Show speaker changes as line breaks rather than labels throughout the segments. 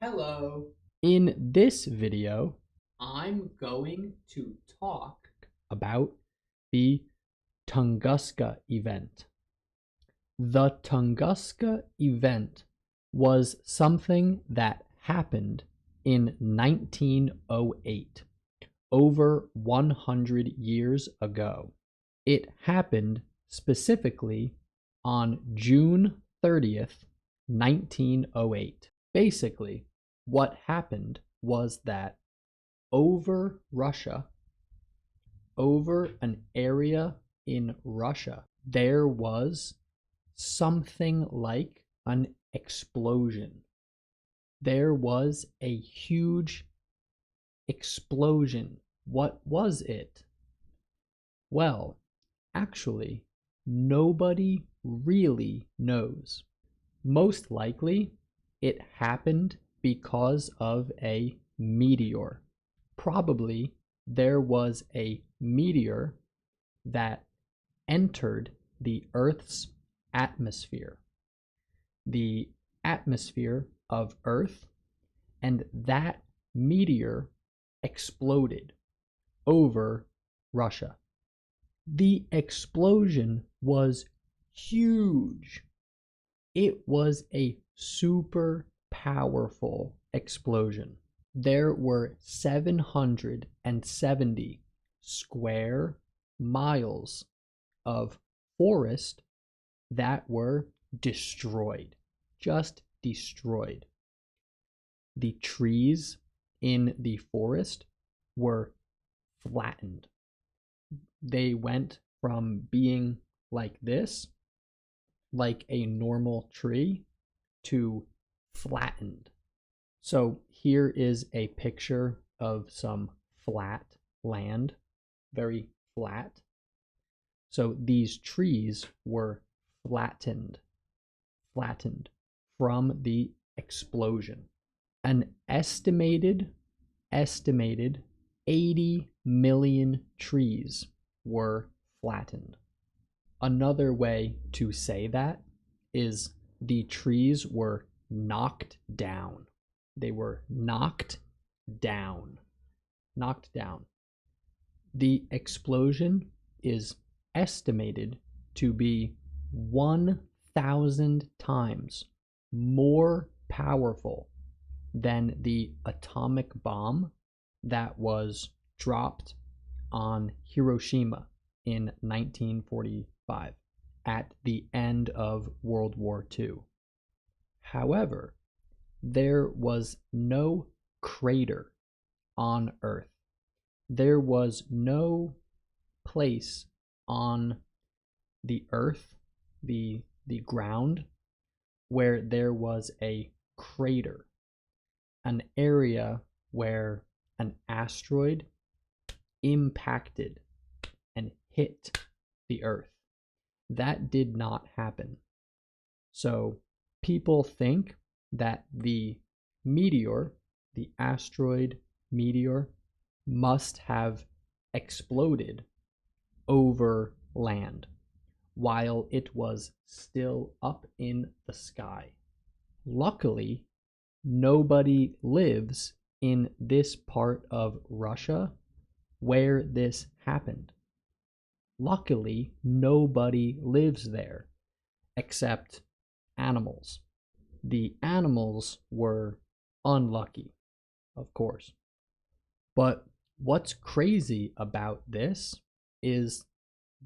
Hello.
In this video,
I'm going to talk
about the Tunguska event. The Tunguska event was something that happened in 1908, over 100 years ago. It happened specifically on June 30th, 1908. Basically, what happened was that over Russia, over an area in Russia, there was something like an explosion. There was a huge explosion. What was it? Well, actually, nobody really knows. Most likely, it happened because of a meteor. Probably there was a meteor that entered the Earth's atmosphere, the atmosphere of Earth, and that meteor exploded over Russia. The explosion was huge. It was a super powerful explosion. There were 770 square miles of forest that were destroyed, just destroyed. The trees in the forest were flattened. They went from being like this, like a normal tree, to flattened. So here is a picture of some flat land, very flat. So these trees were flattened from the explosion. An estimated 80 million trees were flattened. Another way to say that is the trees were knocked down. They were knocked down. Knocked down. The explosion is estimated to be 1,000 times more powerful than the atomic bomb that was dropped on Hiroshima in 1945 at the end of World War II. However, there was no crater on Earth. There was no place on the Earth, the ground, where there was a crater, an area where an asteroid impacted and hit the Earth. That did not happen. So people think that the meteor, the asteroid meteor, must have exploded over land while it was still up in the sky. Luckily, nobody lives in this part of Russia where this happened. Luckily, nobody lives there except animals. The animals were unlucky, of course. But what's crazy about this is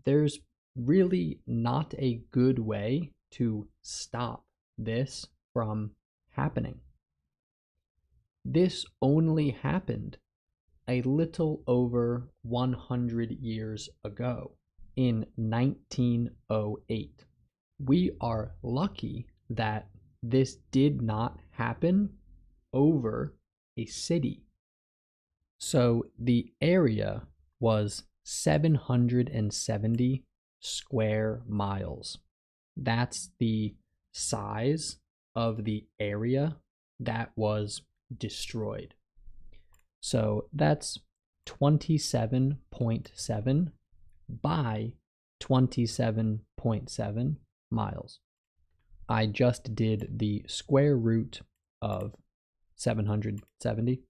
there's really not a good way to stop this from happening. This only happened a little over 100 years ago in 1908. We are lucky that this did not happen over a city. So the area was 770 square miles. That's the size of the area that was destroyed. So that's 27.7 by 27.7 miles. I just did the square root of 770.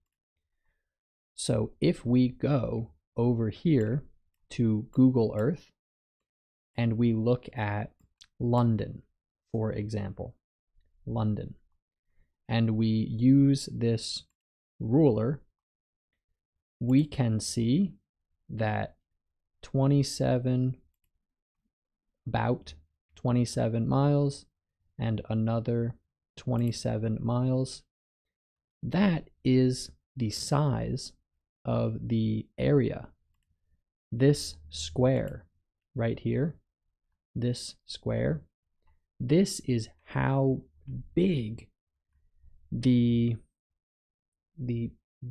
So if we go over here to Google Earth and we look at London, for example, London, and we use this ruler, we can see that 27, about 27 miles and another 27 miles. That is the size of the area. This square right here, this square, this is how big the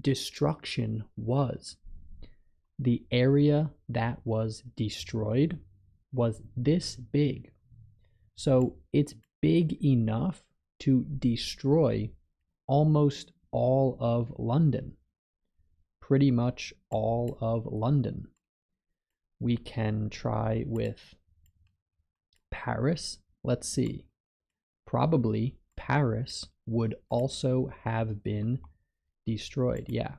destruction was. The area that was destroyed was this big. So it's big enough to destroy almost all of London. Pretty much all of London. We can try with Paris. Let's see. Probably Paris would also have been destroyed. Yeah.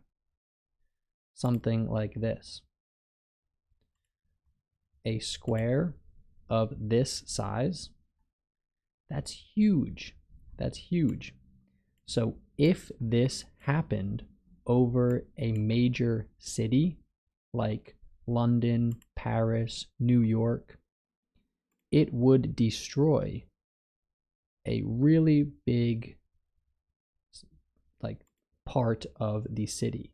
Something like this. A square of this size. That's huge. That's huge. So if this happened over a major city like London, Paris, New York, it would destroy a really big part of the city.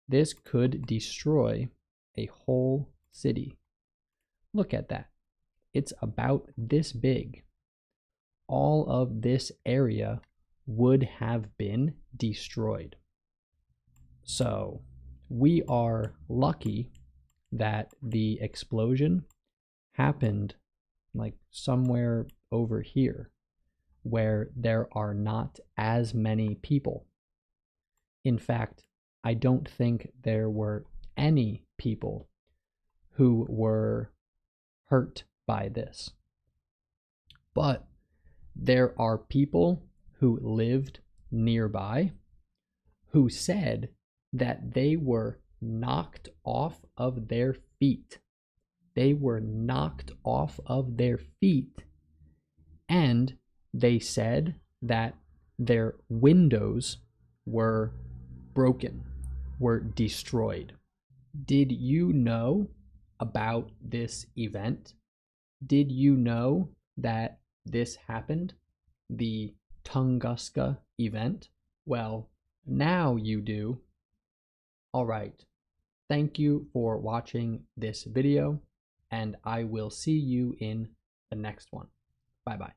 This could destroy a whole city. Look at that. It's about this big. All of this area would have been destroyed. So we are lucky that the explosion happened like somewhere over here where there are not as many people. In fact, I don't think there were any people who were hurt by this. But there are people who lived nearby who said that they were knocked off of their feet. They were knocked off of their feet, and they said that their windows were broken, were destroyed. Did you know about this event? Did you know that this happened? The Tunguska event? Well, now you do. All right. Thank you for watching this video, and I will see you in the next one. Bye-bye.